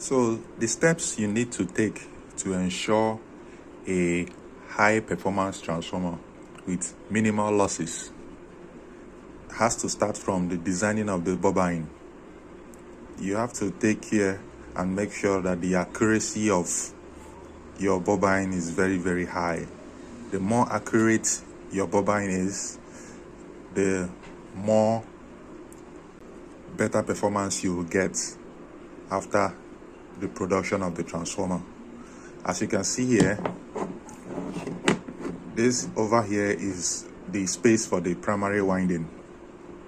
So the steps you need to take to ensure a high performance transformer with minimal losses has to start from the designing of the bobbin. You have to take care and make sure that the accuracy of your bobbin is very, very high. The more accurate your bobbin is, the more better performance you will get after the production of the transformer. As you can see here, this over here is the space for the primary winding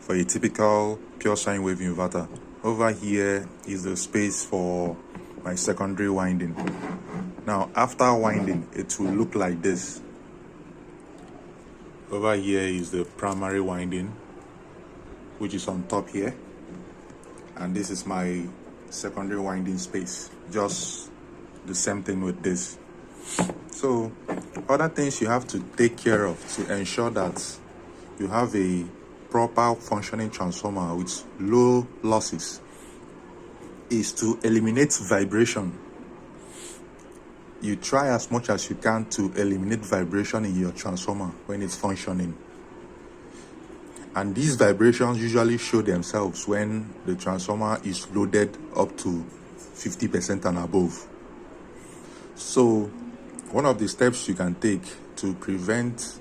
for a typical pure sine wave inverter. Over here is the space for my secondary winding. Now after winding, it will look like this. Over here is the primary winding, which is on top here, and this is my secondary winding space. Just the same thing with this. So other things you have to take care of to ensure that you have a proper functioning transformer with low losses is to eliminate vibration. You try as much as you can to eliminate vibration in your transformer when it's functioning. And these vibrations usually show themselves when the transformer is loaded up to 50% and above. So one of the steps you can take to prevent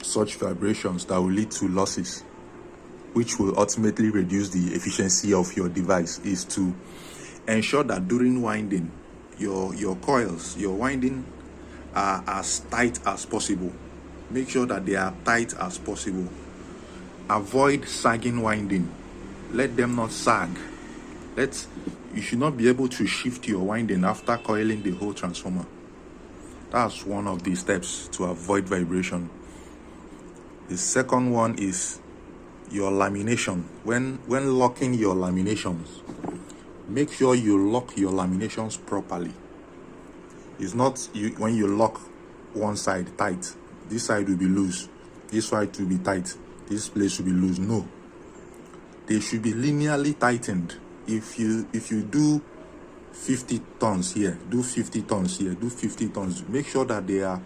such vibrations that will lead to losses, which will ultimately reduce the efficiency of your device, is to ensure that during winding, your coils, your winding are as tight as possible. Make sure that they are tight as possible. Avoid sagging winding. Let them not sag. You should not be able to shift your winding after coiling the whole transformer. That's one of the steps to avoid vibration. The second one is your lamination. When locking your laminations, make sure you lock your laminations properly. It's not when you lock one side tight, this side will be loose, this side will be tight, this place will be loose. No, they should be linearly tightened. If you do 50 tons here, do 50 tons here, do 50 tons, make sure that they are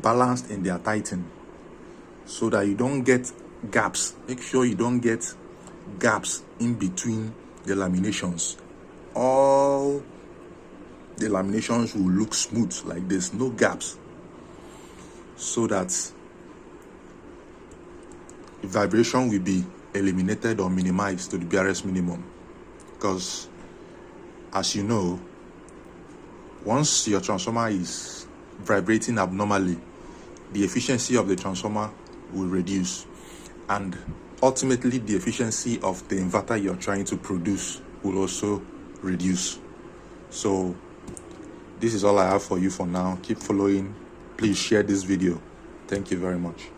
balanced in their tightening so that you don't get gaps. Make sure you don't get gaps in between the laminations. All the laminations will look smooth like this, no gaps, so that the vibration will be eliminated or minimized to the barest minimum. Because as you know, once your transformer is vibrating abnormally, the efficiency of the transformer will reduce, and ultimately the efficiency of the inverter you're trying to produce will also reduce. So this is all I have for you for now. Keep following. Please share this video. Thank you very much.